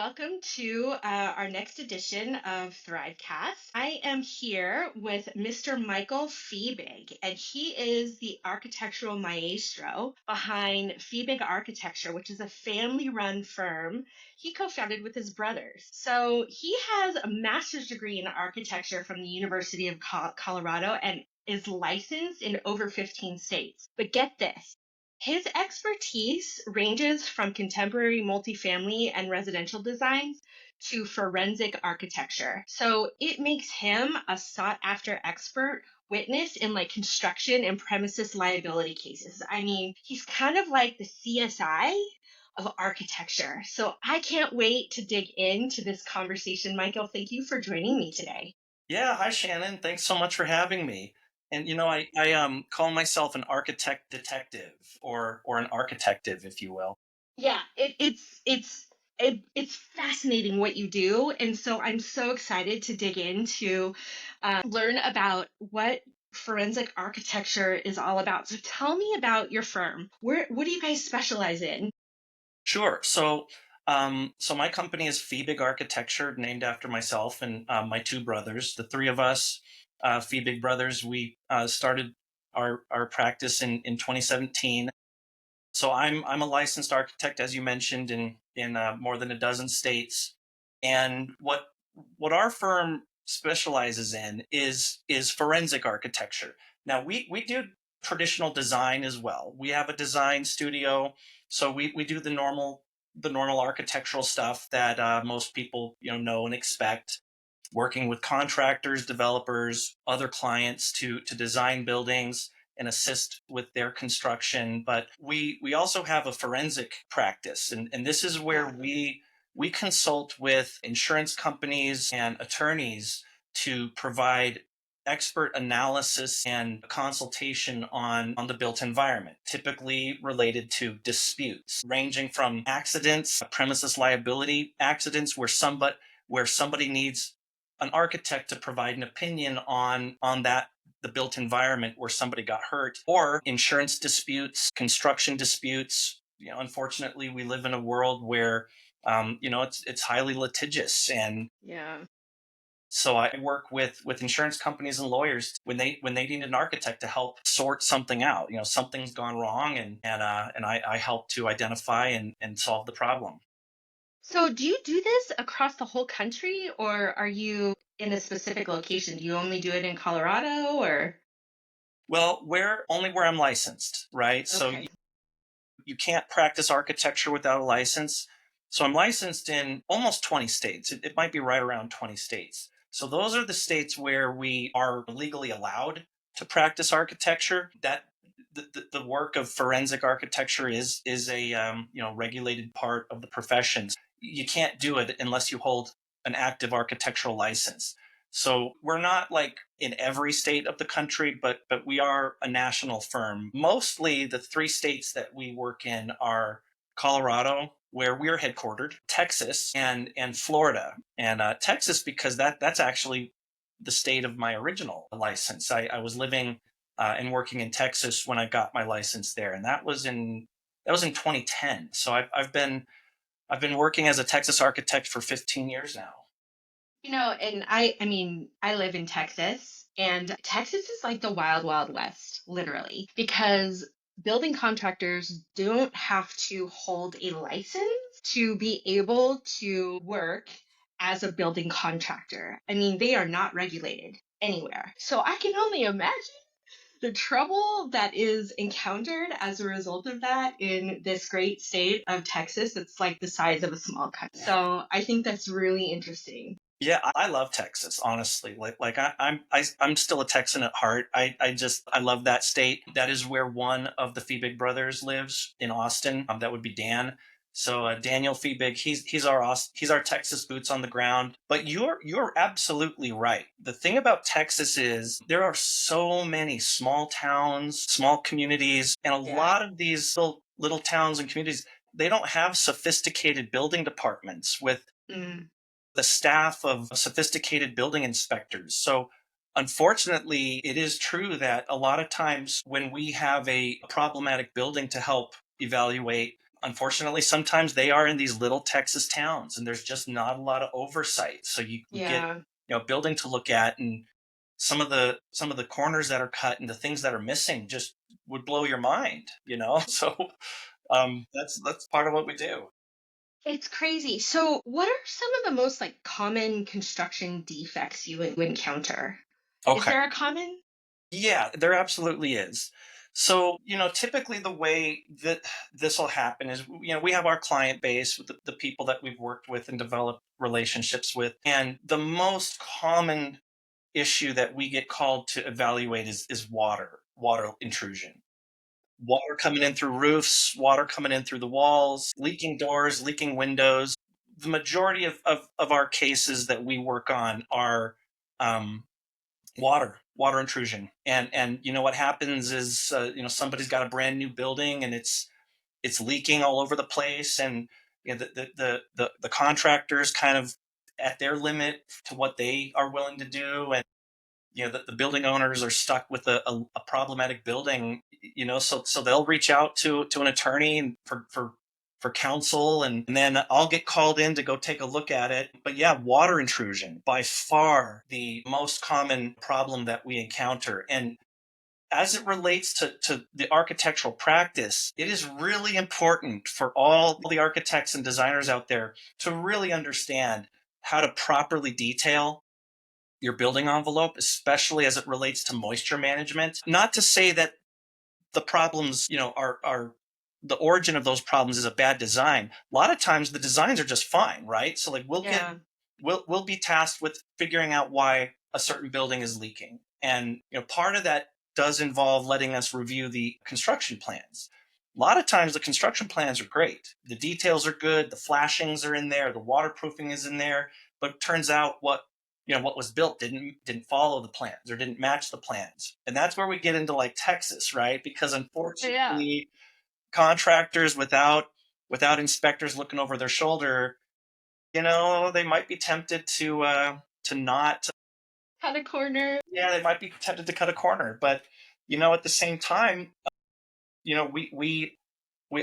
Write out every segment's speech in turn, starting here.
welcome to our next edition of ThriveCAST. I am here with Mr. Michael Fiebig, and he is the architectural maestro behind Fiebig Architecture, which is a family-run firm he co-founded with his brothers. So he has a master's degree in architecture from the University of Colorado and is licensed in over 15 states. But get this. His expertise ranges from contemporary multifamily and residential designs to forensic architecture. So it makes him a sought after expert witness in like construction and premises liability cases. I mean, he's kind of like the CSI of architecture. So I can't wait to dig into this conversation. Michael, thank you for joining me today. Yeah, hi Shannon. Thanks so much for having me. And I call myself an architect detective or an architective, if you will. Yeah, it's fascinating what you do, and so I'm so excited to dig into learn about what forensic architecture is all about. So tell me about your firm. What do you guys specialize in? Sure. So my company is Fiebig Architecture, named after myself and my two brothers. The three of us, Fiebig brothers, we started our practice in 2017. So I'm a licensed architect, as you mentioned, in more than a dozen states. And what our firm specializes in is forensic architecture. Now we do traditional design as well. We have a design studio, so we do the normal architectural stuff that most people know and expect. Working with contractors, developers, other clients to design buildings and assist with their construction. But we also have a forensic practice, and this is where Yeah. we consult with insurance companies and attorneys to provide expert analysis and consultation on the built environment, typically related to disputes ranging from accidents, premises liability accidents where somebody needs an architect to provide an opinion on that the built environment where somebody got hurt, or insurance disputes, construction disputes. Unfortunately, we live in a world where it's highly litigious, and Yeah. so I work with insurance companies and lawyers when they need an architect to help sort something out. Something's gone wrong, and I help to identify and solve the problem. So do you do this across the whole country, or are you in a specific location? Do you only do it in Colorado, or? Well, where I'm licensed, right? So Okay. you can't practice architecture without a license. So I'm licensed in almost 20 states. It might be right around 20 states. So those are the states where we are legally allowed to practice architecture. That the work of forensic architecture is a regulated part of the profession. You can't do it unless you hold an active architectural license. So we're not like in every state of the country, but we are a national firm. Mostly the three states that we work in are Colorado, where we're headquartered, Texas, and Florida. And Texas, because that's actually the state of my original license. I was living and working in Texas when I got my license there, and that was in 2010. So I've been working as a Texas architect for 15 years now. And I mean, I live in Texas, and Texas is like the wild, wild west, literally, because building contractors don't have to hold a license to be able to work as a building contractor. I mean, they are not regulated anywhere. So I can only imagine the trouble that is encountered as a result of that in this great state of Texas. It's like the size of a small country. So I think that's really interesting. Yeah, I love Texas, honestly. I'm still a Texan at heart. I love that state. That is where one of the Fiebig brothers lives in Austin. That would be Dan. So Daniel Fiebig, he's our Texas boots on the ground. But you're absolutely right. The thing about Texas is there are so many small towns, small communities, and a Yeah. lot of these little towns and communities, they don't have sophisticated building departments with Mm. the staff of sophisticated building inspectors. So, unfortunately, it is true that a lot of times when we have a problematic building to help evaluate, unfortunately, sometimes they are in these little Texas towns, and there's just not a lot of oversight. So you get, Yeah. a building to look at, and some of the corners that are cut and the things that are missing just would blow your mind. So that's part of what we do. It's crazy. So, what are some of the most like common construction defects you would encounter? Is Okay. there a common? Yeah, there absolutely is. So, typically the way that this will happen is, we have our client base with the people that we've worked with and developed relationships with. And the most common issue that we get called to evaluate is water intrusion. Water coming in through roofs, water coming in through the walls, leaking doors, leaking windows. The majority of our cases that we work on are um, water intrusion. And what happens is, somebody's got a brand new building, and it's leaking all over the place, and the contractors kind of at their limit to what they are willing to do, and the building owners are stuck with a problematic building, so they'll reach out to an attorney for counsel, and then I'll get called in to go take a look at it. But yeah, water intrusion by far the most common problem that we encounter. And as it relates to the architectural practice, it is really important for all the architects and designers out there to really understand how to properly detail your building envelope, especially as it relates to moisture management. Not to say that the problems, are the origin of those problems is a bad design. A lot of times the designs are just fine, right? So like Yeah. we'll be tasked with figuring out why a certain building is leaking. And part of that does involve letting us review the construction plans. A lot of times the construction plans are great. The details are good, the flashings are in there, the waterproofing is in there, but it turns out what was built didn't follow the plans or didn't match the plans. And that's where we get into like Texas, right? Because Yeah. unfortunately, contractors without inspectors looking over their shoulder, they might be tempted to not. Cut a corner. Yeah, they might be tempted to cut a corner. But at the same time, we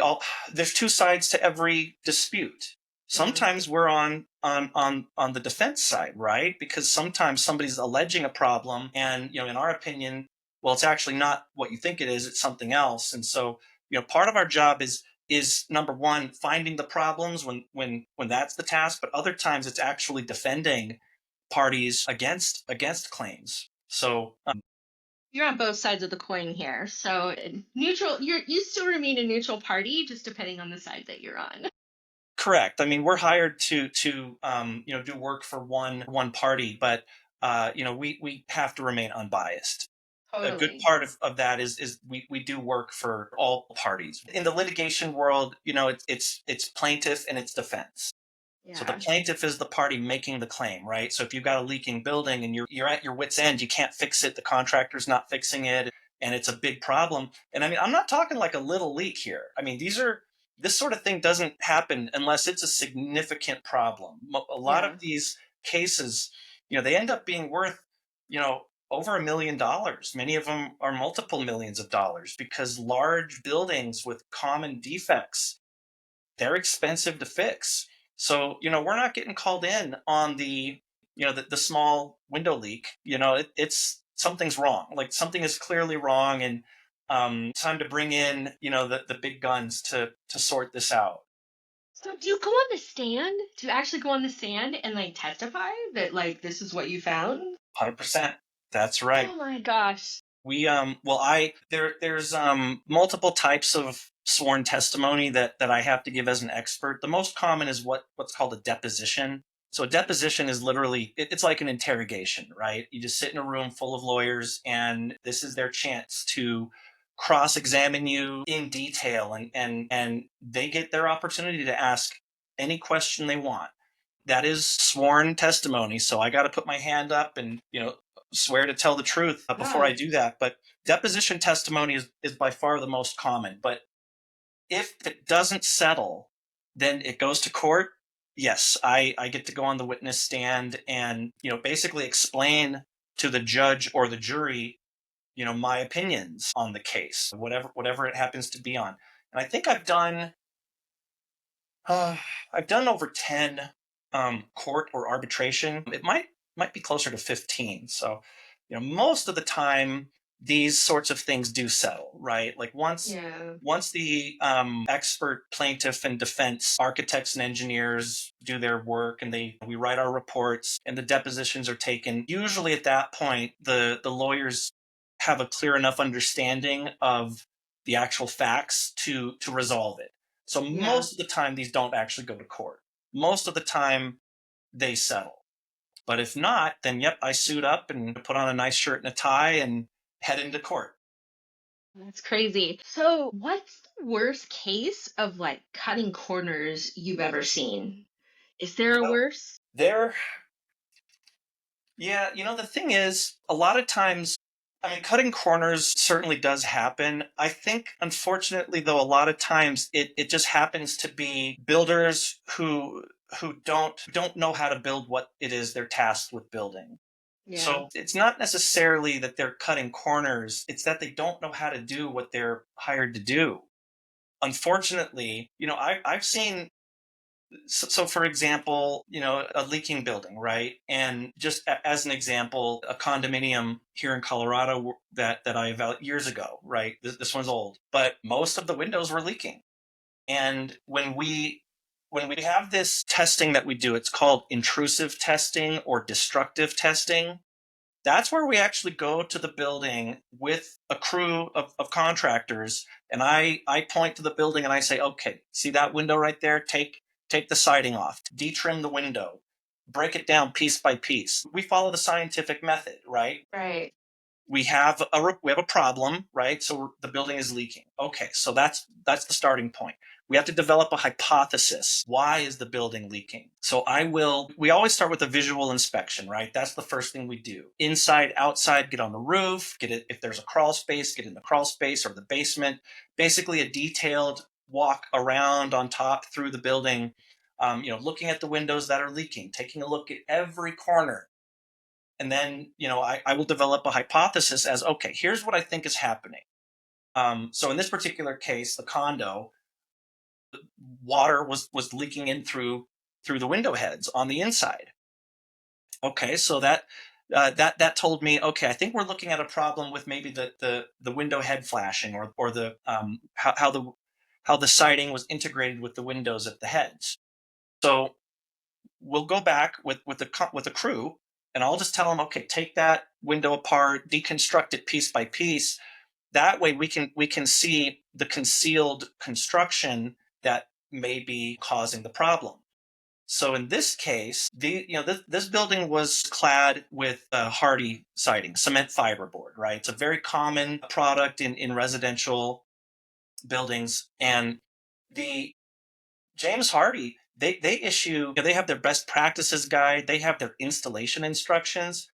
all there's two sides to every dispute. Yeah. Sometimes we're on the defense side, right? Because sometimes somebody's alleging a problem, and in our opinion, well, it's actually not what you think it is, it's something else. And so part of our job is number one, finding the problems when that's the task, but other times it's actually defending parties against claims. So You're on both sides of the coin here. So neutral, you still remain a neutral party, just depending on the side that you're on. correct. I mean, we're hired to do work for one party, but we have to remain unbiased. A good Totally. part of that is we do work for all parties. In the litigation world, it's plaintiff and it's defense. So the Yeah. plaintiff is the party making the claim, right? So if you've got a leaking building and you're at your wit's end, you can't fix it, the contractor's not fixing it, and it's a big problem. And I mean, I'm not talking like a little leak here. I mean, this sort of thing doesn't happen unless it's a significant problem. A lot of Yeah. these cases, they end up being worth, over $1 million. Many of them are multiple millions of dollars because large buildings with common defects, they're expensive to fix. So, we're not getting called in on the small window leak. It's something's wrong. Like something is clearly wrong, and it's time to bring in, the big guns to sort this out. So do you go on the stand? Do you actually go on the stand and like testify that like this is what you found? 100%. That's right. Oh my gosh. We well I there's multiple types of sworn testimony that I have to give as an expert. The most common is what's called a deposition. So a deposition is literally it's like an interrogation, right? You just sit in a room full of lawyers, and this is their chance to cross-examine you in detail, and they get their opportunity to ask any question they want. That is sworn testimony, so I got to put my hand up and swear to tell the truth before I Yeah. do that. But deposition testimony is by far the most common. But if it doesn't settle, then it goes to court. Yes, I get to go on the witness stand and basically explain to the judge or the jury my opinions on the case, whatever it happens to be on. And I think I've done Uh, I've done over 10 court or arbitration. It might be closer to 15. So, most of the time these sorts of things do settle, right? Like Yeah. once the expert plaintiff and defense architects and engineers do their work and we write our reports and the depositions are taken, usually at that point the lawyers have a clear enough understanding of the actual facts to resolve it. So Yeah. most of the time, these don't actually go to court. Most of the time, they settle. But if not, then yep, I suit up and put on a nice shirt and a tie and head into court. That's crazy. So, what's the worst case of like cutting corners you've ever seen? Is there a Well, worse? there, yeah, the thing is, a lot of times, I mean, cutting corners certainly does happen. I think, unfortunately, though, a lot of times it just happens to be builders who don't know how to build what it is they're tasked with building. Yeah. So it's not necessarily that they're cutting corners, it's that they don't know how to do what they're hired to do. Unfortunately, I've seen, so for example, a leaking building, right? And just as an example, a condominium here in Colorado that I evaluated years ago, right? This one's old, but most of the windows were leaking. And when we have this testing that we do, it's called intrusive testing or destructive testing. That's where we actually go to the building with a crew of contractors, and I point to the building and I say, okay, see that window right there? Take the siding off, detrim the window, break it down piece by piece. We follow the scientific method, right? Right. We have a problem, right? So the building is leaking. Okay, so that's the starting point. We have to develop a hypothesis. Why is the building leaking? So we always start with a visual inspection, right? That's the first thing we do. Inside, outside, get on the roof, get it, if there's a crawl space, get in the crawl space or the basement. Basically a detailed walk around on top through the building, looking at the windows that are leaking, taking a look at every corner, and then I will develop a hypothesis as, okay, here's what I think is happening. So in this particular case, the condo, water was leaking in through the window heads on the inside. Okay, so that told me, okay, I think we're looking at a problem with maybe the window head flashing, or the how the siding was integrated with the windows at the heads. So we'll go back with a crew, and I'll just tell them, okay, take that window apart, deconstruct it piece by piece. That way we can see the concealed construction that may be causing the problem. So in this case, this building was clad with hardy siding, cement fiberboard, right? It's a very common product in residential buildings, and the James Hardy, they have their best practices guide, they have their installation instructions.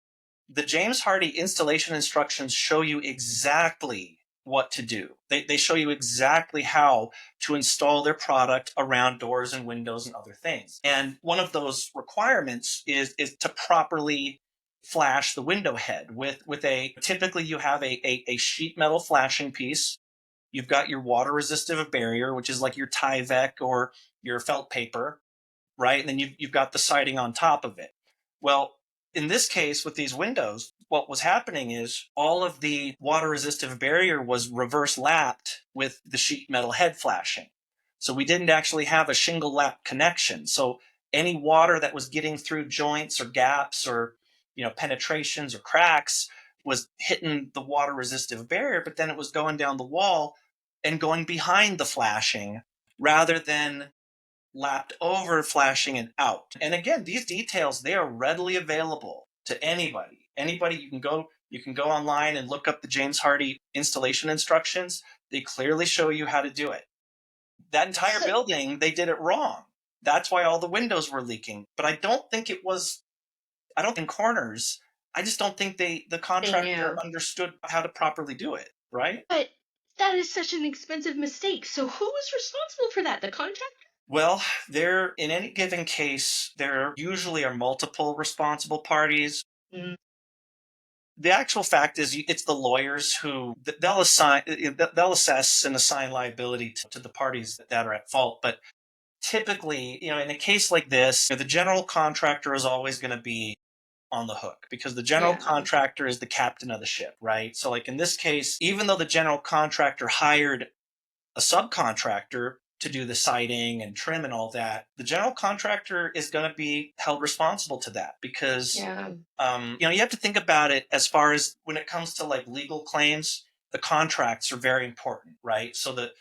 The James Hardy installation instructions show you exactly what to do. They show you exactly how to install their product around doors and windows and other things. And one of those requirements is to properly flash the window head with a, typically you have a sheet metal flashing piece. You've got your water resistive barrier, which is like your Tyvek or your felt paper, right? And then you've got the siding on top of it. Well, in this case, with these windows, what was happening is all of the water resistive barrier was reverse lapped with the sheet metal head flashing. So we didn't actually have a shingle lap connection. So any water that was getting through joints or gaps or penetrations or cracks was hitting the water resistive barrier, but then it was going down the wall and going behind the flashing rather than lapped over, flashing, and out. And again, these details, they are readily available to anybody. Anybody, you can go online and look up the James Hardy installation instructions. They clearly show you how to do it. That entire So, building, they did it wrong. That's why all the windows were leaking. But I don't think corners. I just don't think the they contractor knew. understood how to properly do it, right? But that is such an expensive mistake. So, who was responsible for that? The contractor? Well, there, in any given case, there usually are multiple responsible parties. Mm. The actual fact is, it's the lawyers who they'll assess and assign liability to the parties that are at fault. But typically, in a case like this, the general contractor is always going to be on the hook because the general Yeah. contractor is the captain of the ship, right? So, like in this case, even though the general contractor hired a subcontractor to do the siding and trim and all that, the general contractor is going to be held responsible to that because Yeah. you have to think about it as far as when it comes to like legal claims, the contracts are very important, right? So the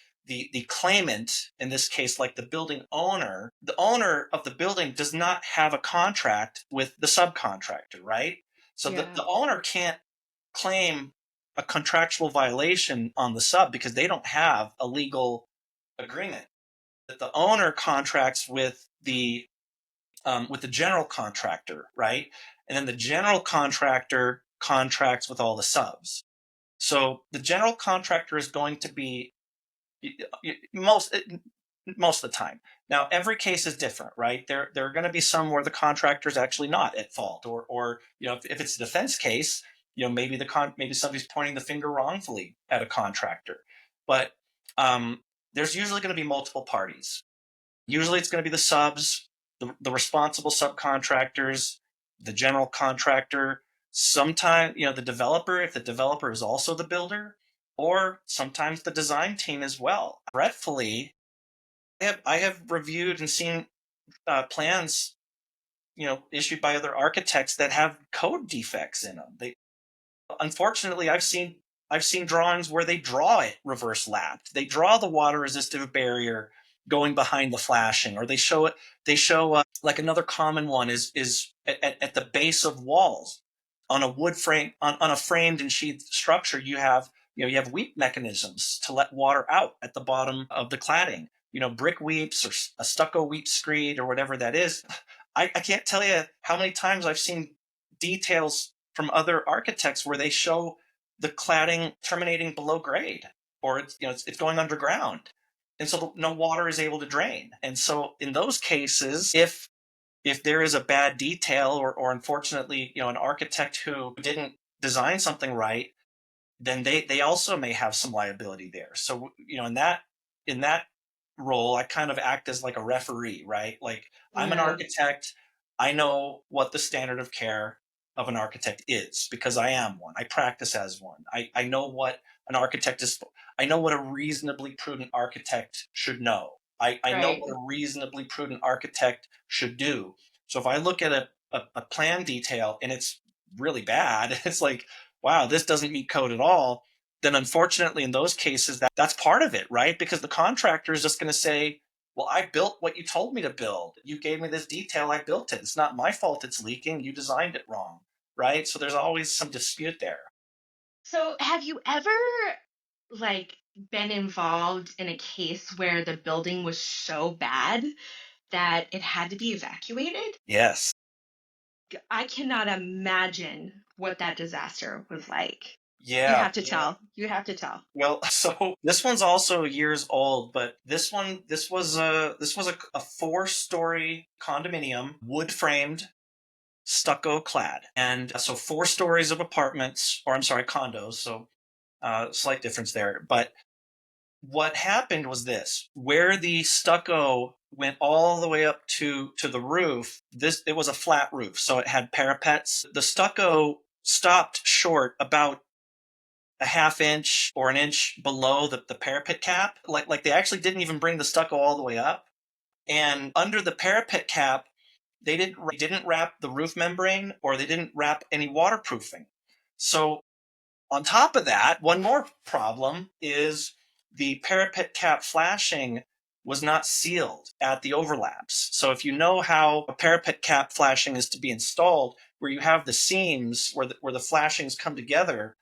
claimant, in this case, like the owner of the building does not have a contract with the subcontractor, right? So Yeah. the owner can't claim a contractual violation on the sub because they don't have a legal agreement. That the owner contracts with the general contractor, right? And then the general contractor contracts with all the subs. So the general contractor is going to be most most of the time. Now every case is different, right? There are going to be some where the contractor is actually not at fault, or if it's a defense case, maybe maybe somebody's pointing the finger wrongfully at a contractor, but there's usually going to be multiple parties. Usually it's going to be the subs, the responsible subcontractors, the general contractor, sometimes, the developer, if the developer is also the builder, or sometimes the design team as well. Regretfully, I have reviewed and seen plans, issued by other architects that have code defects in them. Unfortunately, I've seen drawings where they draw it reverse lapped. They draw the water resistive barrier going behind the flashing, or they show like another common one is at the base of walls on a wood frame on a framed and sheathed structure. You have weep mechanisms to let water out at the bottom of the cladding. Brick weeps or a stucco weep screed or whatever that is. I can't tell you how many times I've seen details from other architects where they show the cladding terminating below grade, or it's going underground, and so no water is able to drain. And so in those cases, if there is a bad detail, or unfortunately an architect who didn't design something right, then they also may have some liability there. So in that role, I kind of act as like a referee, right? Like, I'm an Yeah. architect. I know what the standard of care of an architect is because I am one. I practice as one. I know what an architect is. I know what a reasonably prudent architect should know. I know Right. what a reasonably prudent architect should do. So if I look at a plan detail and it's really bad, it's like, wow, this doesn't meet code at all, then unfortunately in those cases that's part of it, right? Because the contractor is just going to say, well, I built what you told me to build. You gave me this detail, I built it. It's not my fault it's leaking. You designed it wrong, right? So there's always some dispute there. So, have you ever like been involved in a case where the building was so bad that it had to be evacuated? Yes. I cannot imagine what that disaster was like. You Yeah. have to tell. You have to tell. Well, so this one's also years old, but this was a 4-story condominium, wood framed, stucco clad, and so 4 stories of apartments, or I'm sorry, condos. So slight difference there. But what happened was this: where the stucco went all the way up to the roof, it was a flat roof, so it had parapets. The stucco stopped short about a half inch or an inch below the parapet cap. Like they actually didn't even bring the stucco all the way up. And under the parapet cap, they didn't wrap the roof membrane, or they didn't wrap any waterproofing. So on top of that, one more problem is the parapet cap flashing was not sealed at the overlaps. So if you know how a parapet cap flashing is to be installed, where you have the seams where the flashings come together,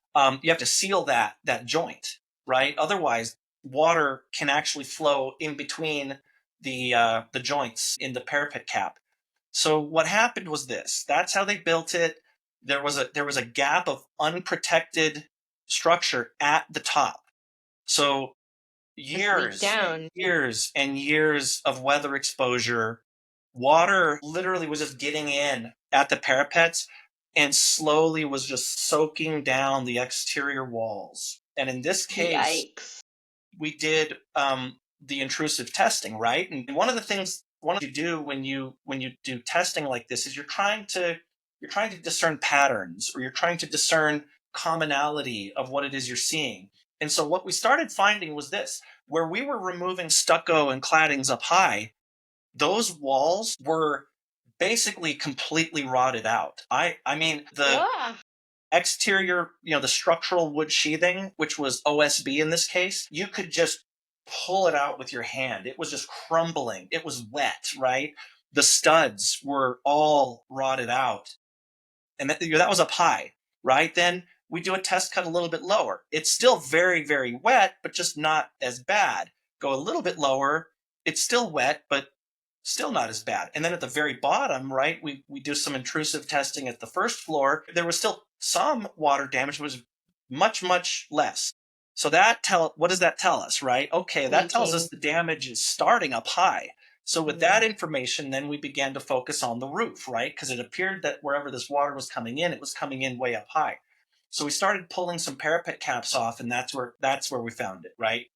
you have to seal that joint, right? Otherwise, water can actually flow in between the joints in the parapet cap. So what happened was this: that's how they built it. There was a gap of unprotected structure at the top. So Just leaked years and down. years and years of weather exposure, water literally was just getting in at the parapets and slowly was just soaking down the exterior walls. And in this case, Yikes. we did the intrusive testing, right? And one of the things one of you do when you do testing like this is you're trying to discern patterns, or you're trying to discern commonality of what it is you're seeing. And so what we started finding was this: where we were removing stucco and claddings up high, those walls were basically completely rotted out. I mean, the Ugh. exterior, the structural wood sheathing, which was OSB in this case, you could just pull it out with your hand. It was just crumbling. It was wet, right? The studs were all rotted out. And that was up high, right? Then we do a test cut a little bit lower. It's still very, very wet, but just not as bad. Go a little bit lower. It's still wet, but still not as bad. And then at the very bottom, right, we do some intrusive testing at the first floor. There was still some water damage, but it was much, much less. So what does that tell us, right? Okay, that tells us Leaking. the damage is starting up high. So with Mm. that information, then we began to focus on the roof, right? Because it appeared that wherever this water was coming in, it was coming in way up high. So we started pulling some parapet caps off, and that's where we found it, right?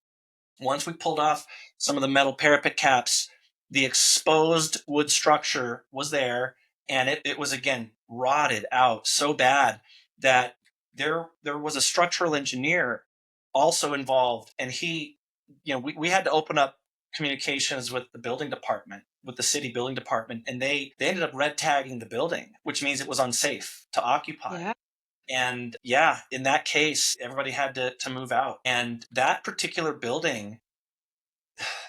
Once we pulled off some of the metal parapet caps, the exposed wood structure was there, and it was again rotted out so bad that there was a structural engineer also involved, and we had to open up communications with the building department, with the city building department, and they ended up red tagging the building, which means it was unsafe to occupy. Yeah. And yeah, in that case, everybody had to move out. And that particular building,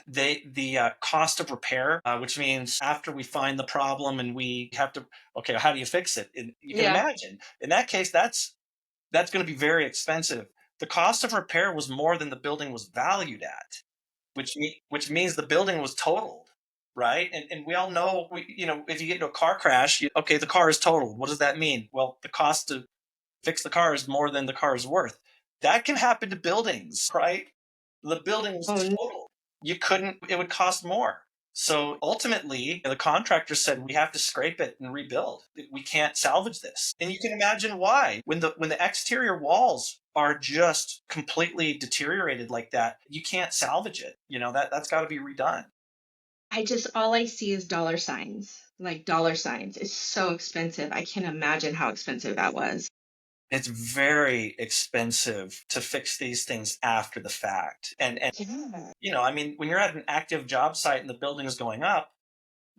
the cost of repair, which means after we find the problem and we have to, okay, how do you fix it? And you can Yeah. imagine in that case, that's going to be very expensive. The cost of repair was more than the building was valued at, which means the building was totaled, right? And we all know, if you get into a car crash, okay, the car is totaled. What does that mean? Well, the cost to fix the car is more than the car is worth. That can happen to buildings, right? The building was Oh, no. total. It would cost more. So ultimately, the contractor said we have to scrape it and rebuild. We can't salvage this. And you can imagine why. When the exterior walls are just completely deteriorated like that, you can't salvage it. That's got to be redone. All I see is dollar signs. Like dollar signs. It's so expensive. I can't imagine how expensive that was. It's very expensive to fix these things after the fact. And Yeah. I mean, when you're at an active job site and the building is going up,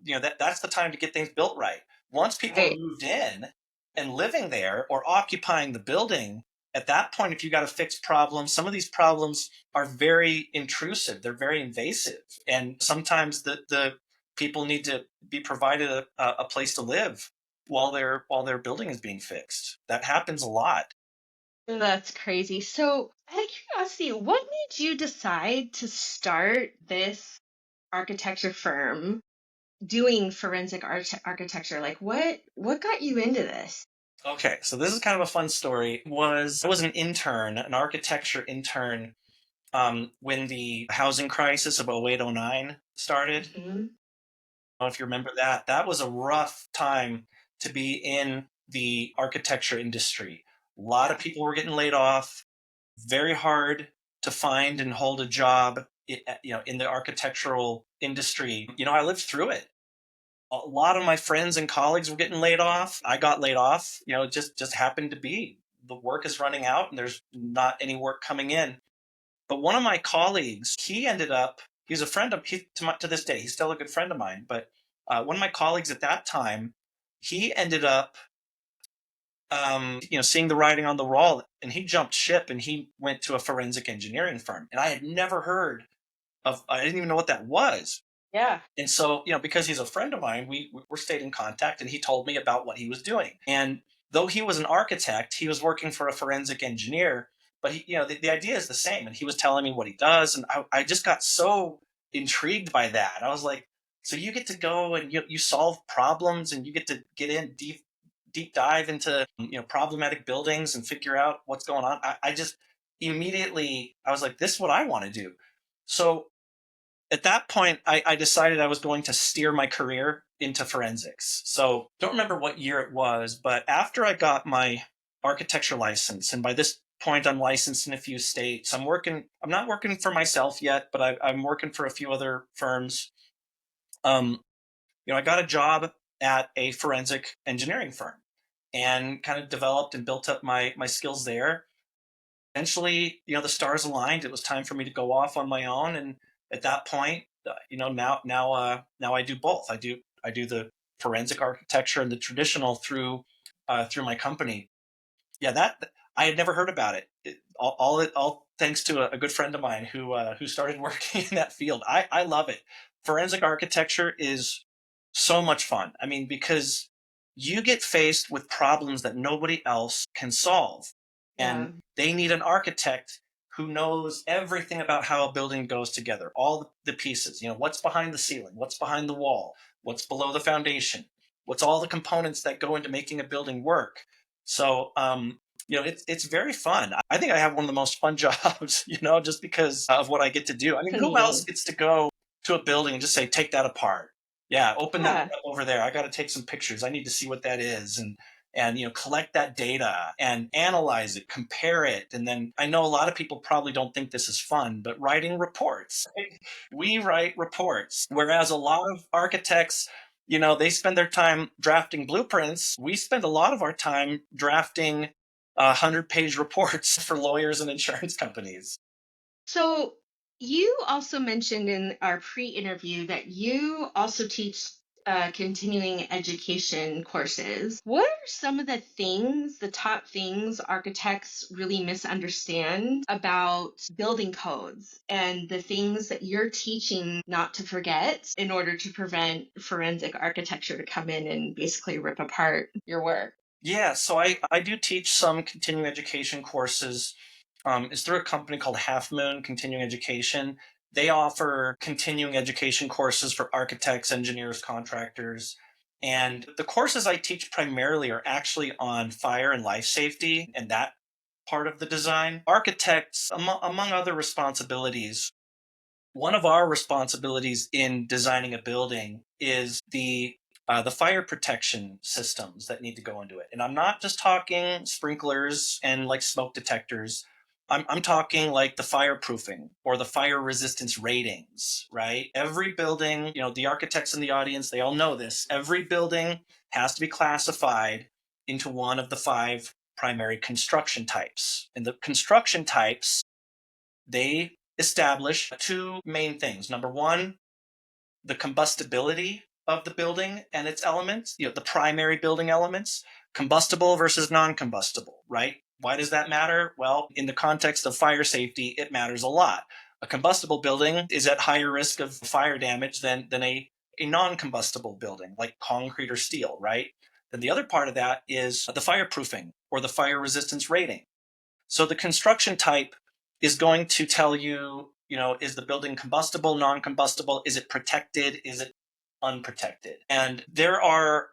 that's the time to get things built right. Once people are Right. moved in and living there or occupying the building, at that point, if you got a fixed problem, some of these problems are very intrusive. They're very invasive, and sometimes the people need to be provided a place to live while their building is being fixed. That happens a lot. That's crazy. So, out of curiosity, what made you decide to start this architecture firm doing forensic architecture? Like, what got you into this? Okay, so this is kind of a fun story. I was an intern, an architecture intern, when the housing crisis of 0809 started. I Hmm. don't know if you remember that. That was a rough time to be in the architecture industry. A lot of Yeah. people were getting laid off. Very hard to find and hold a job, in the architectural industry. I lived through it. A lot of my friends and colleagues were getting laid off. I got laid off. It just happened to be the work is running out and there's not any work coming in. But one of my colleagues, he was a friend of to this day. He's still a good friend of mine. But one of my colleagues at that time, he ended up, seeing the writing on the wall, and he jumped ship and he went to a forensic engineering firm. And I had never heard of. I didn't even know what that was. Yeah. And so, because he's a friend of mine, we stayed in contact, and he told me about what he was doing. And though he was an architect, he was working for a forensic engineer. But the idea is the same. And he was telling me what he does, and I just got so intrigued by that. I was like, so you get to go and you solve problems, and you get to get in deep dive into problematic buildings and figure out what's going on. I just immediately I was like, this is what I want to do. So at that point, I decided I was going to steer my career into forensics. So don't remember what year it was, but after I got my architecture license, and by this point, I'm licensed in a few states. I'm not working for myself yet, but I'm working for a few other firms. Um, I got a job at a forensic engineering firm and kind of developed and built up my skills there. Eventually, the stars aligned. It was time for me to go off on my own, and at that point, now I do both. I do the forensic architecture and the traditional through my company. Yeah, that I had never heard about it. All thanks to a good friend of mine who started working in that field. I love it. Forensic architecture is so much fun. I mean, because you get faced with problems that nobody else can solve, and Yeah. they need an architect who knows everything about how a building goes together, all the pieces. What's behind the ceiling, what's behind the wall, what's below the foundation, what's all the components that go into making a building work. So, it's very fun. I think I have one of the most fun jobs, just because of what I get to do. I mean, who else Neat. gets to go to a building and just say, take that apart? Yeah, open that Yeah. up over there. I got to take some pictures. I need to see what that is, and collect that data and analyze it, compare it, and then I know a lot of people probably don't think this is fun, but writing reports. We write reports, whereas a lot of architects, they spend their time drafting blueprints. We spend a lot of our time drafting 100-page reports for lawyers and insurance companies. So you also mentioned in our pre-interview that you also teach continuing education courses. What are some of the top things architects really misunderstand about building codes and the things that you're teaching not to forget in order to prevent forensic architecture to come in and basically rip apart your work? Yeah, so I do teach some continuing education courses. It's through a company called Half Moon Continuing Education. They offer continuing education courses for architects, engineers, contractors. And the courses I teach primarily are actually on fire and life safety and that part of the design. Architects, among other responsibilities, one of our responsibilities in designing a building is the fire protection systems that need to go into it. And I'm not just talking sprinklers and like smoke detectors. I'm talking like the fireproofing or the fire resistance ratings, right? Every building, the architects in the audience, they all know this. Every building has to be classified into one of the five primary construction types. And the construction types, they establish two main things. Number one, the combustibility of the building and its elements, the primary building elements, combustible versus non combustible, right? Why does that matter? Well, in the context of fire safety, it matters a lot. A combustible building is at higher risk of fire damage than a non combustible building like concrete or steel, right? Then the other part of that is the fireproofing or the fire resistance rating. So the construction type is going to tell you, is the building combustible, non-combustible? Is it protected? Is it unprotected? And there are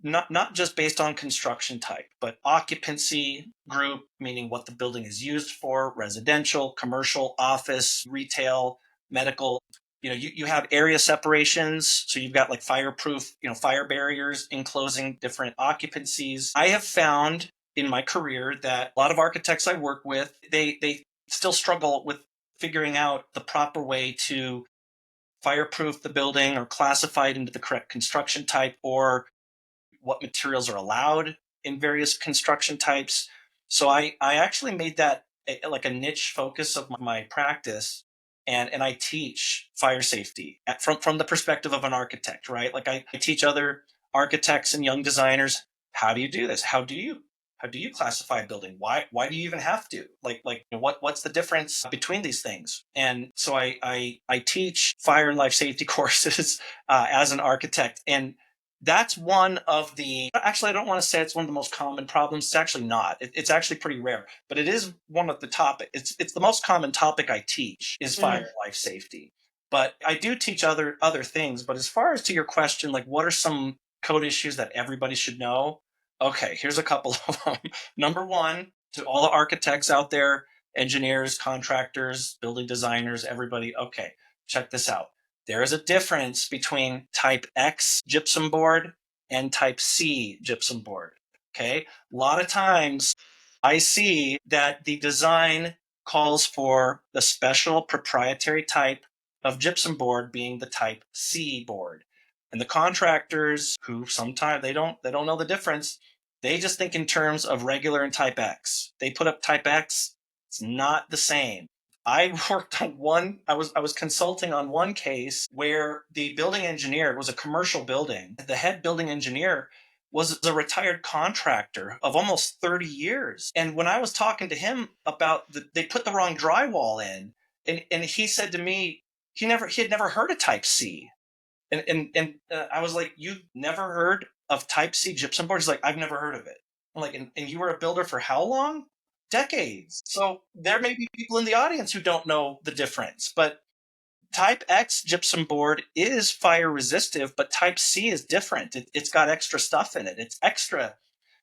not just based on construction type, but occupancy group, meaning what the building is used for, residential, commercial, office, retail, medical. You have area separations. So you've got like fireproof, fire barriers enclosing different occupancies. I have found in my career that a lot of architects I work with, they still struggle with figuring out the proper way to fireproof the building or classify it into the correct construction type or what materials are allowed in various construction types. So I actually made that like a niche focus of my practice. And I teach fire safety from the perspective of an architect, right? Like I teach other architects and young designers, how do you do this? How do you classify a building? Why do you even have to? What's the difference between these things? And so I teach fire and life safety courses as an architect, and that's one of the, actually I don't want to say it's one of the most common problems. It's actually not. It's actually pretty rare, but it is one of the topic. It's the most common topic I teach is fire Mm. and life safety. But I do teach other things. But as far as to your question, like what are some code issues that everybody should know? Okay, here's a couple of them. Number one, to all the architects out there, engineers, contractors, building designers, everybody, okay, check this out. There is a difference between type X gypsum board and type C gypsum board. Okay. A lot of times I see that the design calls for the special proprietary type of gypsum board being the type C board. And the contractors who sometimes they don't know the difference, they just think in terms of regular and type X. They put up type X, it's not the same. I worked on one, I was consulting on one case where the building engineer, it was a commercial building. The head building engineer was a retired contractor of almost 30 years. And when I was talking to him about they put the wrong drywall in, and he said to me, he had never heard of type C. And I was like, you've never heard of type C gypsum board? He's like, I've never heard of it. I'm like, and you were a builder for how long? Decades. So there may be people in the audience who don't know the difference, but type X gypsum board is fire resistive, but type C is different. It's got extra stuff in it. It's extra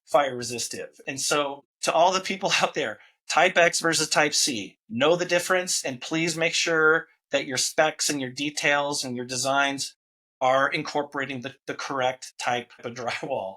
fire resistive. And so to all the people out there, type X versus type C, know the difference, and please make sure that your specs and your details and your designs are incorporating the correct type of drywall.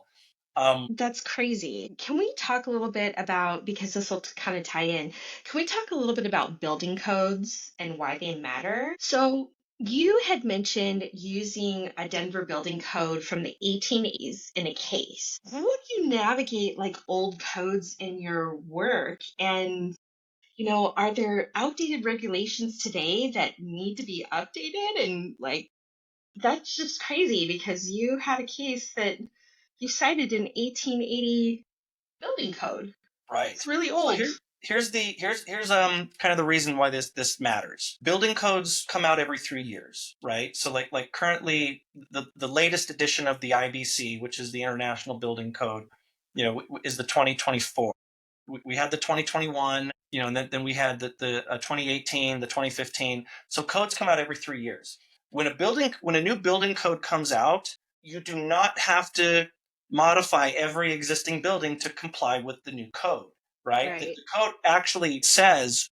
That's crazy. Can we talk a little bit about, because this will kind of tie in, can we talk a little bit about building codes and why they matter? So, you had mentioned using a Denver building code from the 1880s in a case. How would you navigate like old codes in your work? And, are there outdated regulations today that need to be updated? And like, that's just crazy because you had a case that you cited an 1880 building code. Right. It's really So old. here's kind of the reason why this matters. Building codes come out every 3 years, right? So like currently the latest edition of the IBC, which is the International Building Code, is the 2024. We had the 2021, and then we had the 2018, the 2015. So codes come out every 3 years. When a new building code comes out, you do not have to modify every existing building to comply with the new code, right? The Right. code actually says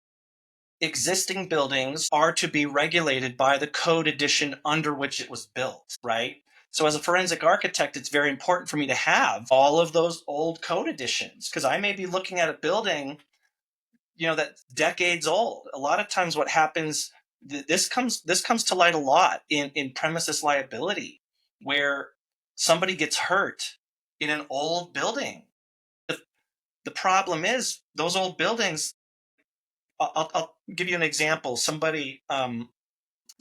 existing buildings are to be regulated by the code edition under which it was built, right? So as a forensic architect, it's very important for me to have all of those old code editions because I may be looking at a building, that's decades old. A lot of times what happens, this comes to light a lot in premises liability, where somebody gets hurt in an old building. The problem is those old buildings. I'll give you an example. Somebody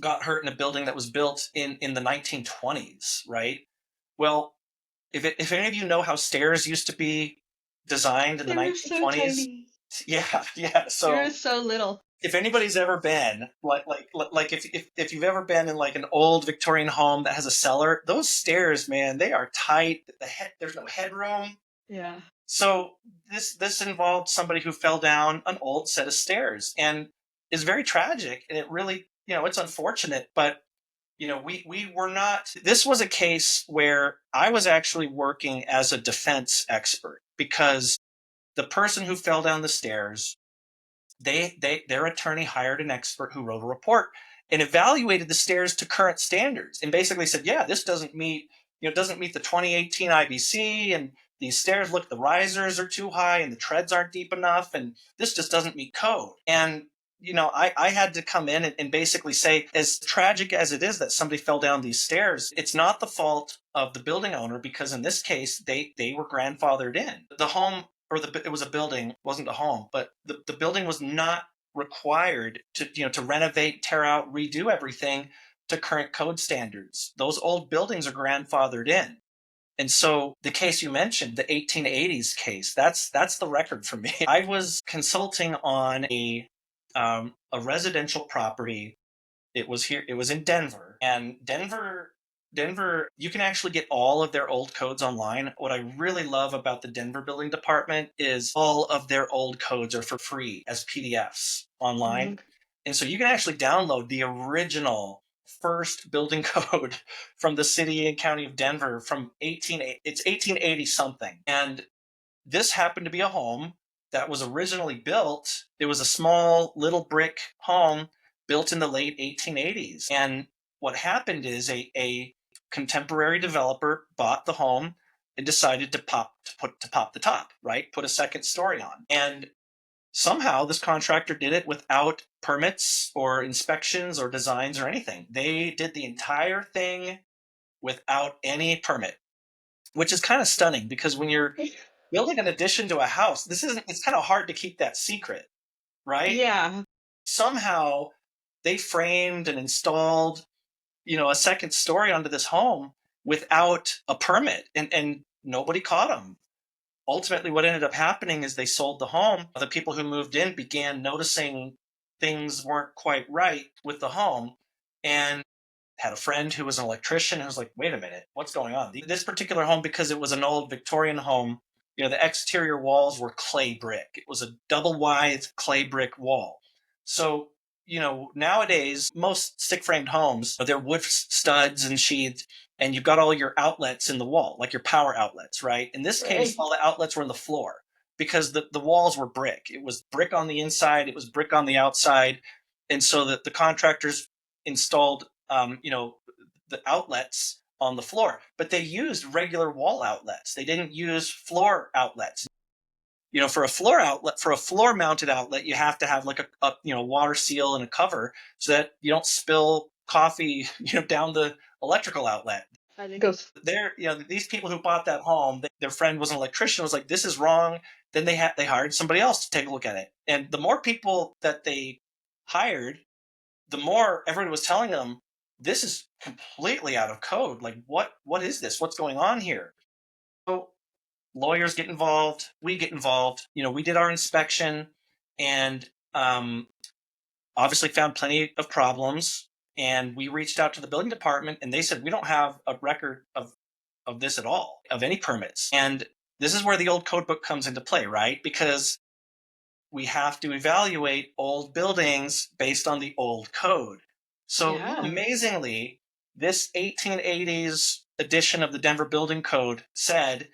got hurt in a building that was built in the 1920s, right? Well, if any of you know how stairs used to be designed in the They were so 1920s, tiny. yeah. They were So so little. if anybody's ever been like if you've ever been in like an old Victorian home that has a cellar, those stairs, man, they are tight. There's no headroom. Yeah. So this involved somebody who fell down an old set of stairs and is very tragic. And it really, it's unfortunate, but we were not. This was a case where I was actually working as a defense expert because the person who fell down the stairs, their attorney hired an expert who wrote a report and evaluated the stairs to current standards and basically said, yeah, this doesn't meet the 2018 IBC, and these stairs the risers are too high and the treads aren't deep enough, and this just doesn't meet code. And I had to come in and basically say, as tragic as it is that somebody fell down these stairs, it's not the fault of the building owner because in this case they were grandfathered in. The home, it was a building, wasn't a home, but the building was not required to renovate, tear out, redo everything to current code standards. Those old buildings are grandfathered in. And so the case you mentioned, the 1880s case, that's the record for me. I was consulting on a residential property. It was in Denver, and Denver, you can actually get all of their old codes online. What I really love about the Denver building department is all of their old codes are for free as PDFs online. Mhm. And so you can actually download the original first building code from the city and county of Denver from it's 1880 something. And this happened to be a home that was originally built. It was a small little brick home built in the late 1880s. And what happened is a contemporary developer bought the home and decided to pop the top, right? Put a second story on. And somehow this contractor did it without permits or inspections or designs or anything. They did the entire thing without any permit, which is kind of stunning because when you're building an addition to a house, it's kind of hard to keep that secret, right? Yeah. Somehow they framed and installed, a second story onto this home without a permit, and nobody caught them. Ultimately, what ended up happening is they sold the home. The people who moved in began noticing things weren't quite right with the home, and had a friend who was an electrician who was like, wait a minute, what's going on? This particular home, because it was an old Victorian home, the exterior walls were clay brick. It was a double wide clay brick wall. So, nowadays, most stick framed homes, they're wood studs and sheathed, and you've got all your outlets in the wall, like your power outlets, right? In this case, Right. all the outlets were in the floor because the walls were brick. It was brick on the inside, it was brick on the outside. And so that the contractors installed the outlets on the floor, but they used regular wall outlets. They didn't use floor outlets. For a floor mounted outlet, you have to have like a water seal and a cover so that you don't spill coffee down the electrical outlet. And it goes. These people who bought that home, their friend was an electrician, was like, this is wrong. Then they hired somebody else to take a look at it, and the more people that they hired, the more everyone was telling them, this is completely out of code. Like, what is this? What's going on here? So lawyers get involved. We get involved. We did our inspection, and obviously found plenty of problems. And we reached out to the building department, and they said, we don't have a record of this at all, of any permits. And this is where the old code book comes into play, right? Because we have to evaluate old buildings based on the old code. So Yeah. amazingly, this 1880s edition of the Denver Building Code said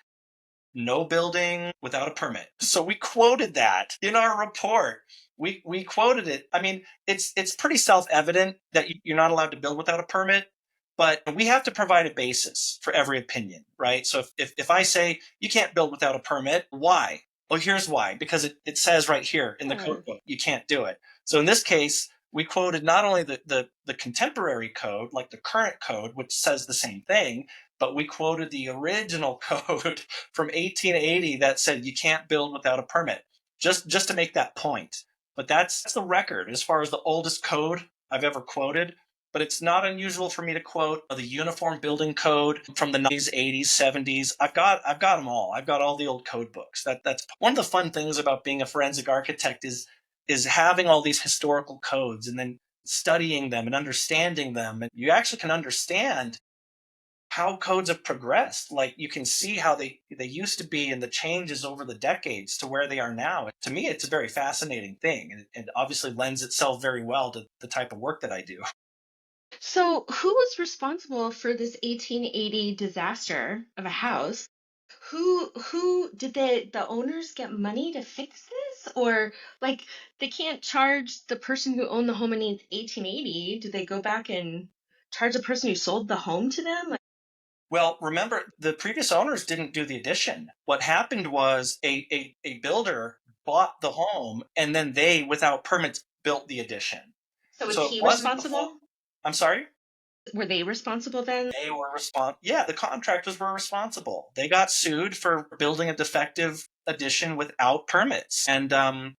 no building without a permit. So we quoted that in our report. We quoted it. I mean, it's pretty self-evident that you're not allowed to build without a permit, but we have to provide a basis for every opinion, right? So if I say you can't build without a permit, why? Well, here's why. Because it says right here in the Yeah. code book, you can't do it. So in this case, we quoted not only the contemporary code, like the current code, which says the same thing, but we quoted the original code from 1880 that said you can't build without a permit, just to make that point. But that's the record as far as the oldest code I've ever quoted. But it's not unusual for me to quote the Uniform Building Code from the 90s, 80s, 70s. I've got them all. I've got all the old code books. That's one of the fun things about being a forensic architect is having all these historical codes and then studying them and understanding them. And you actually can understand how codes have progressed. Like, you can see how they used to be and the changes over the decades to where they are now. To me, it's a very fascinating thing, and obviously lends itself very well to the type of work that I do. So, who was responsible for this 1880 disaster of a house? Who did the owners get money to fix this, or like they can't charge the person who owned the home in 1880? Do they go back and charge the person who sold the home to them? Like, Well, remember, the previous owners didn't do the addition. What happened was a builder bought the home, and then they, without permits, built the addition. so was So it he wasn't the full. responsible? I'm sorry? Were they responsible then? They were Yeah, the contractors were responsible. They got sued for building a defective addition without permits. And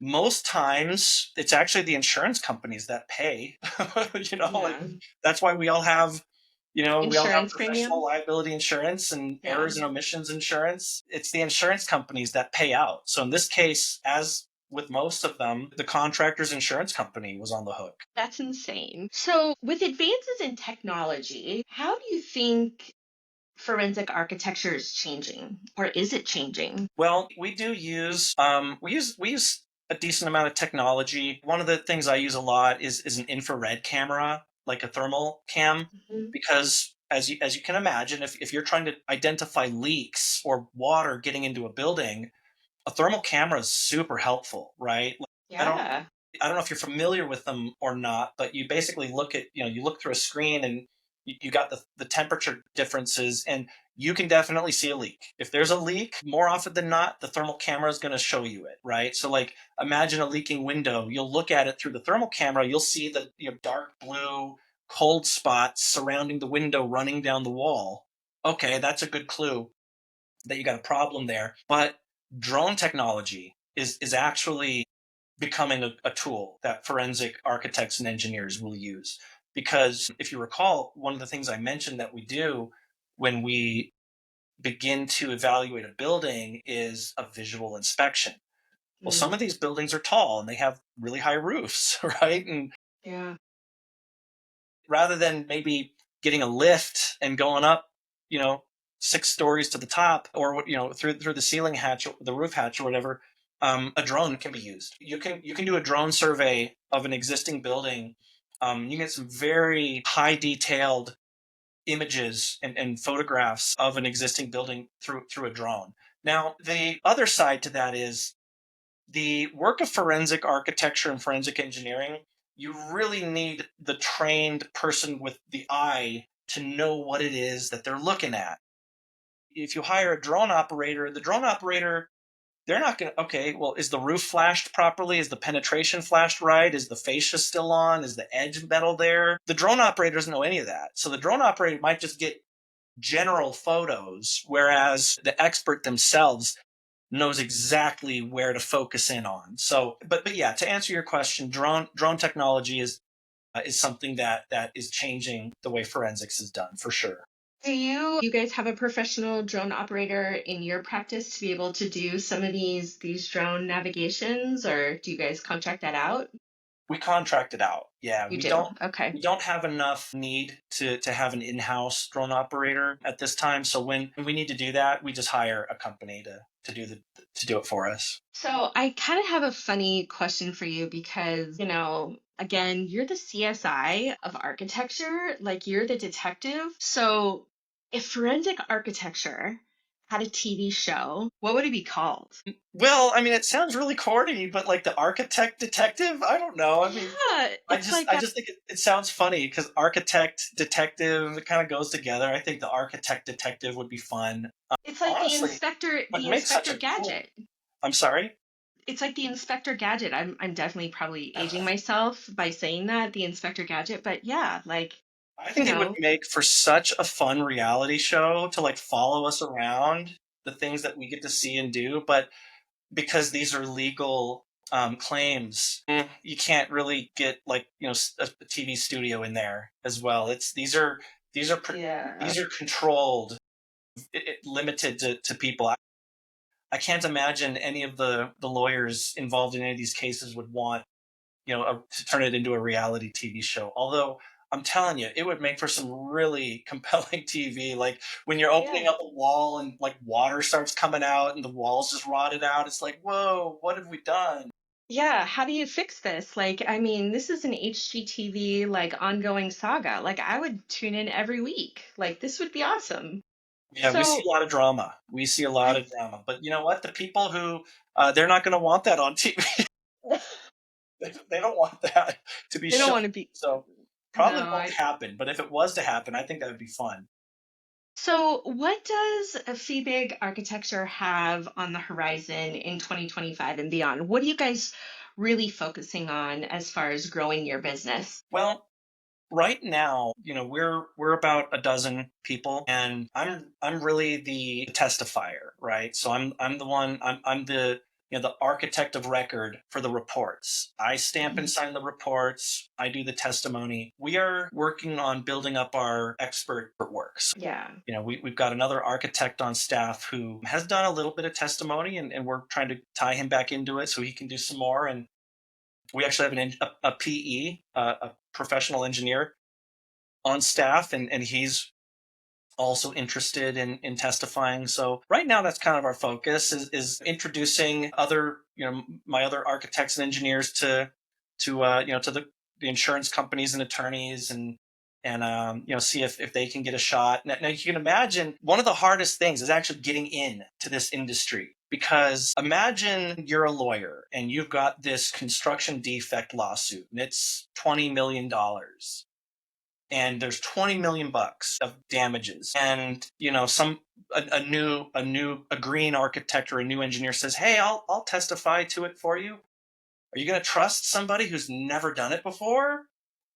most times it's actually the insurance companies that pay. Like, Yeah. that's why we all have Insurance professional premiums? liability insurance and Yeah. errors and omissions insurance. It's the insurance companies that pay out. So in this case, as with most of them, the contractor's insurance company was on the hook. That's insane. So, with advances in technology, how do you think forensic architecture is changing, or is it changing? Well, we do use we use a decent amount of technology. One of the things I use a lot is an infrared camera, like a thermal cam, Mhm. because as you can imagine, if you're trying to identify leaks or water getting into a building, a thermal camera is super helpful, right? Like, I don't Yeah. I don't know if you're familiar with them or not, but you basically you look through a screen, and You got the temperature differences, and you can definitely see a leak. If there's a leak, more often than not, the thermal camera is going to show you it, right? So like imagine a leaking window. You'll look at it through the thermal camera. You'll see the dark blue cold spots surrounding the window running down the wall. Okay, that's a good clue that you got a problem there. But drone technology is actually becoming a tool that forensic architects and engineers will use. Because if you recall, one of the things I mentioned that we do when we begin to evaluate a building is a visual inspection. Well, some Mm, of these buildings are tall and they have really high roofs, right? And yeah. rather than maybe getting a lift and going up, you know, 6 stories to the top, or through the ceiling hatch, the roof hatch, or whatever, a drone can be used. You can do a drone survey of an existing building. You get some very high detailed images and photographs of an existing building through a drone. Now, the other side to that is the work of forensic architecture and forensic engineering. You really need the trained person with the eye to know what it is that they're looking at. If you hire a drone operator, the drone operator, they're not going to, okay, well, is the roof flashed properly? Is the penetration flashed right? Is the fascia still on? Is the edge metal there? The drone operator doesn't know any of that. So the drone operator might just get general photos, whereas the expert themselves knows exactly where to focus in on. So, but yeah, to answer your question, drone technology is something that is changing the way forensics is done for sure. Do you guys have a professional drone operator in your practice to be able to do some of these drone navigations, or do you guys contract that out? We contract it out. Yeah, You we do. don't Okay. we don't have enough need to have an in-house drone operator at this time. So when we need to do that, we just hire a company to do it for us. So I kind of have a funny question for you because, again, you're the CSI of architecture, like you're the detective. So if forensic architecture had a TV show, what would it be called? Well, I mean, it sounds really corny, but like the architect detective, I don't know. I mean, Yeah, I it's just like I just think it sounds funny because architect detective, it kind of goes together. I think the architect detective would be fun. it's like Honestly, the what makes such inspector a cool. gadget. I'm sorry. It's like the Inspector Gadget. I'm definitely probably aging myself by saying that, the Inspector Gadget, but yeah, like, I you think it would know, make for such a fun reality show to like follow us around the things that we get to see and do. But because these are legal claims, you can't really get like a TV studio in there as well. It's these are pr- yeah. these are controlled, limited to people. I can't imagine any of the lawyers involved in any of these cases would want to turn it into a reality TV show. Although I'm telling you, it would make for some really compelling TV. Like when you're opening Yeah. up a wall and like water starts coming out and the walls just rotted out. It's like, whoa, what have we done? Yeah, how do you fix this? Like, I mean, this is an HGTV like ongoing saga. Like, I would tune in every week. Like, this would be awesome. Yeah, we see So, a lot of drama. We see a lot I of drama. But you know what? The people who they're not going to want that on TV. They don't want that to be they don't shown. want to be. So No, probably won't happen. But if it was to happen, I think that would be fun. So, what does a Fiebig architecture have on the horizon in 2025 and beyond? What are you guys really focusing on as far as growing your business? Well, right now, we're about a dozen people, and I'm really the testifier, right? So I'm the one. I'm the the architect of record for the reports. I stamp and Mhm. sign the reports. I do the testimony. We are working on building up our expert works. Yeah. We've got another architect on staff who has done a little bit of testimony, and we're trying to tie him back into it so he can do some more. And we actually have a PE, a professional engineer on staff, and he's also interested in testifying. So right now that's kind of our focus is introducing other my other architects and engineers to the insurance companies and attorneys, and see if they can get a shot. Now you can imagine one of the hardest things is actually getting in to this industry, because imagine you're a lawyer and you've got this construction defect lawsuit and it's $20 million, and there's 20 million bucks of damages, and a green architect or a new engineer says, hey, I'll testify to it for you. Are you going to trust somebody who's never done it before?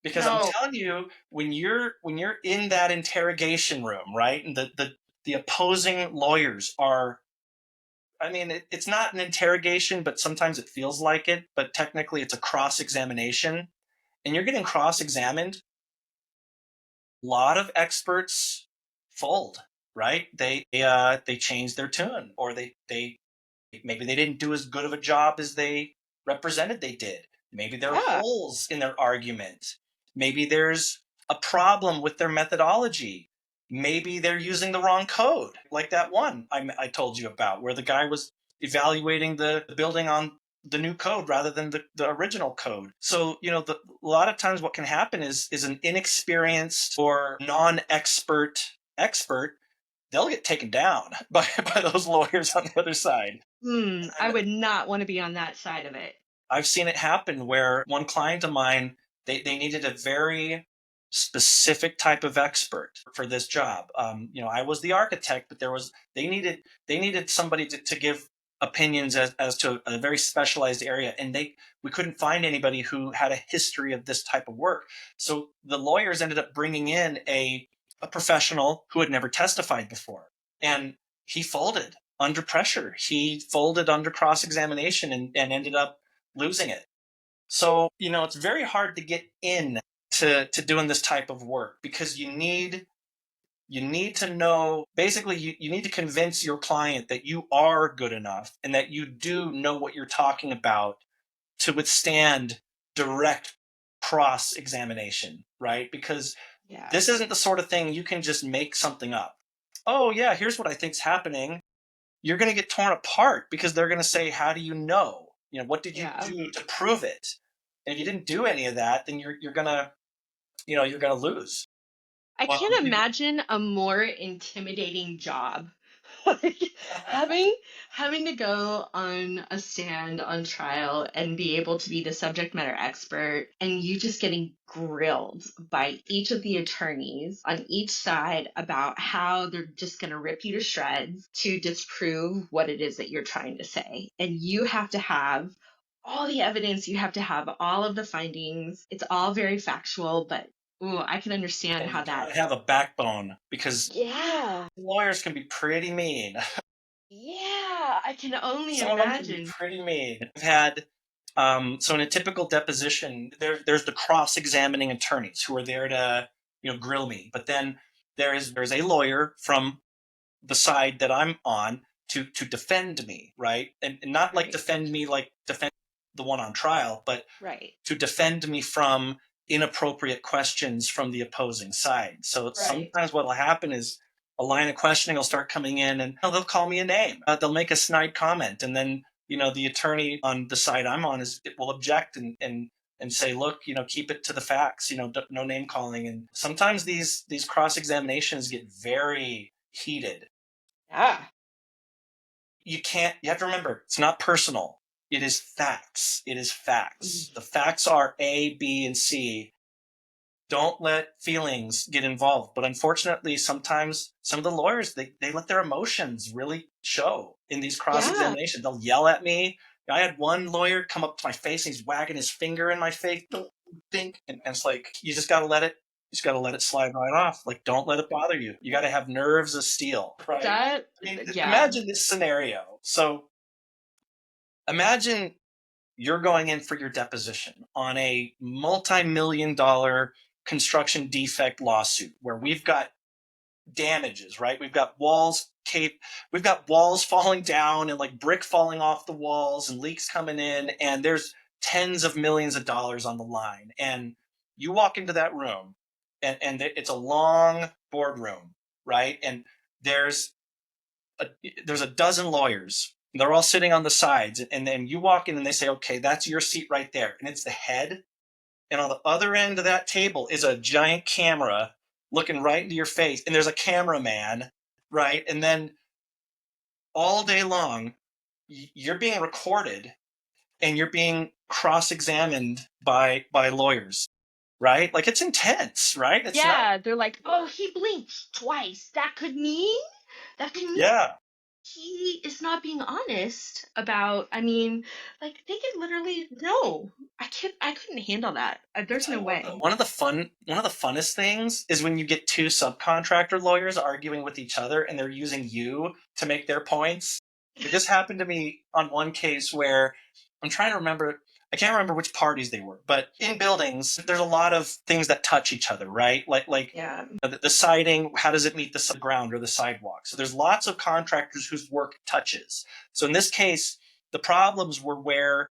Because I'm No. telling you, when you're in that interrogation room, right, and the opposing lawyers are, I mean, it's not an interrogation, but sometimes it feels like it, but technically it's a cross examination, and you're getting cross examined. A lot of experts fold, right? They change their tune, or they maybe they didn't do as good of a job as they represented they did. Maybe there are Yeah. holes in their argument. Maybe there's a problem with their methodology. Maybe they're using the wrong code, like that one I told you about, where the guy was evaluating the building on the new code rather than the original code. So, a lot of times what can happen is an inexperienced or non-expert, they'll get taken down by those lawyers on the other side. I would not want to be on that side of it. I've seen it happen where one client of mine, they needed a very specific type of expert for this job. I was the architect, but they needed somebody to give opinions as to a very specialized area, and we couldn't find anybody who had a history of this type of work. So the lawyers ended up bringing in a professional who had never testified before, and he folded under pressure. He folded under cross examination and ended up losing it. So, it's very hard to get in to doing this type of work, because you need to know, basically you need to convince your client that you are good enough and that you do know what you're talking about to withstand direct cross examination, right? Because Yeah. this isn't the sort of thing you can just make something up. Oh yeah, here's what I think's happening. You're going to get torn apart, because they're going to say, how do you know? What did you Yeah. do to prove it? And if you didn't do any of that, then you're going to, you're going to lose. I Well, can't imagine a more intimidating job. Like having having to go on a stand on trial and be able to be the subject matter expert, and you just getting grilled by each of the attorneys on each side about how they're just going to rip you to shreds to disprove what it is that you're trying to say. And you have to have all the evidence, you have to have all of the findings. It's all very factual, but ooh, I can understand and you how got that. to have a backbone, because Yeah. lawyers can be pretty mean. Yeah, I can only Some of them can be imagine. pretty mean. I've had, so in a typical deposition, there's the cross-examining attorneys who are there to, grill me. But then there's a lawyer from the side that I'm on to defend me, right? And not like Right. defend me like defend the one on trial, but Right. to defend me from inappropriate questions from the opposing side. So Right. sometimes what will happen is a line of questioning will start coming in, and they'll call me a name. They'll make a snide comment, and then the attorney on the side I'm on will object and say, look, keep it to the facts. No name calling. And sometimes these cross examinations get very heated. Yeah. You have to remember, it's not personal. It is facts. It is facts. Mm. The facts are A, B, and C. Don't let feelings get involved. But unfortunately, sometimes some of the lawyers, they let their emotions really show in these cross Yeah. examinations. They'll yell at me. I had one lawyer come up to my face and he's wagging his finger in my face. Don't think. And it's like, you just got to let it. You just got to let it slide right off. Like, don't let it bother you. You got to have nerves of steel, right? That, I mean, yeah. imagine this scenario. So imagine you're going in for your deposition on a multi-million dollar construction defect lawsuit where we've got damages, right? We've got walls falling down and like brick falling off the walls and leaks coming in, and there's tens of millions of dollars on the line. And you walk into that room, and it's a long boardroom, right? And there's a, there's a dozen lawyers. They're all sitting on the sides, and then you walk in and they say, okay, that's your seat right there. And it's the head. And on the other end of that table is a giant camera looking right into your face. And there's a cameraman, right? And then all day long, you're being recorded and you're being cross-examined by lawyers. right? Like it's intense, right? It's not. Yeah, they're like, oh, he blinked twice. That could mean Yeah. he is not being honest about. I mean, like they could literally no. I couldn't handle that. I'll There's tell no you what, though, way. one of the funnest things is when you get two subcontractor lawyers arguing with each other and they're using you to make their points. It just happened to me on one case where I'm trying to remember. I can't remember which parties they were, but in buildings, there's a lot of things that touch each other, right? Like Yeah, the siding, how does it meet the ground or the sidewalk? So there's lots of contractors whose work touches. So in this case, the problems were where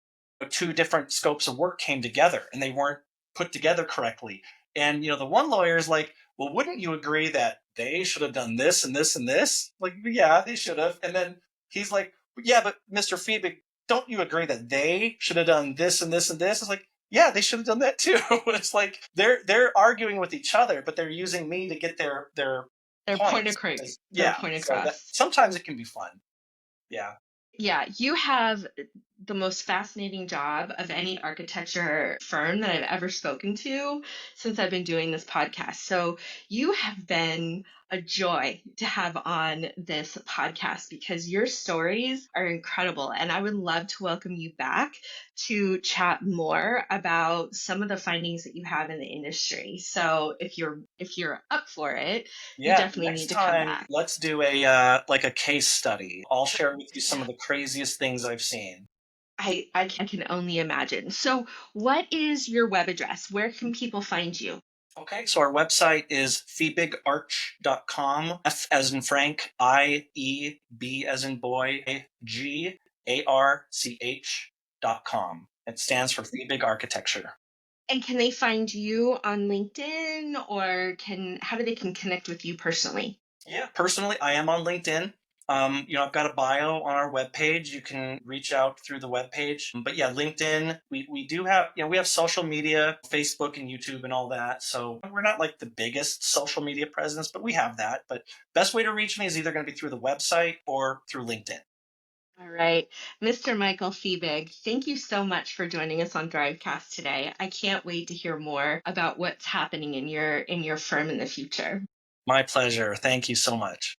two different scopes of work came together and they weren't put together correctly. And the one lawyer is like, well, wouldn't you agree that they should have done this and this and this? Like, yeah, they should have. And then he's like, yeah, but Mr. Fiebig, don't you agree that they should have done this and this and this? It's like, yeah, they should have done that too. It's like they're arguing with each other, but they're using me to get their their point points. across. Their Yeah, point so that across. sometimes it can be fun. Yeah. Yeah, you have the most fascinating job of any architecture firm that I've ever spoken to since I've been doing this podcast. So you have been a joy to have on this podcast because your stories are incredible. And I would love to welcome you back to chat more about some of the findings that you have in the industry. So if you're up for it, you Yeah, definitely next need to come time back. let's do a like a case study. I'll share with you some of the craziest things I've seen. I can only imagine. So, what is your web address? Where can people find you? Okay, so our website is fiebigarch.com. F as in Frank, IEB as in boy, GARCH.com. It stands for Fiebig Architecture. And can they find you on LinkedIn or can how do they can connect with you personally? Yeah, personally, I am on LinkedIn. I've got a bio on our webpage. You can reach out through the webpage. But yeah, LinkedIn, we do have, we have social media, Facebook and YouTube and all that. So we're not like the biggest social media presence, but we have that. But best way to reach me is either going to be through the website or through LinkedIn. All right. Mr. Michael Fiebig, thank you so much for joining us on ThriveCAST today. I can't wait to hear more about what's happening in your firm in the future. My pleasure. Thank you so much.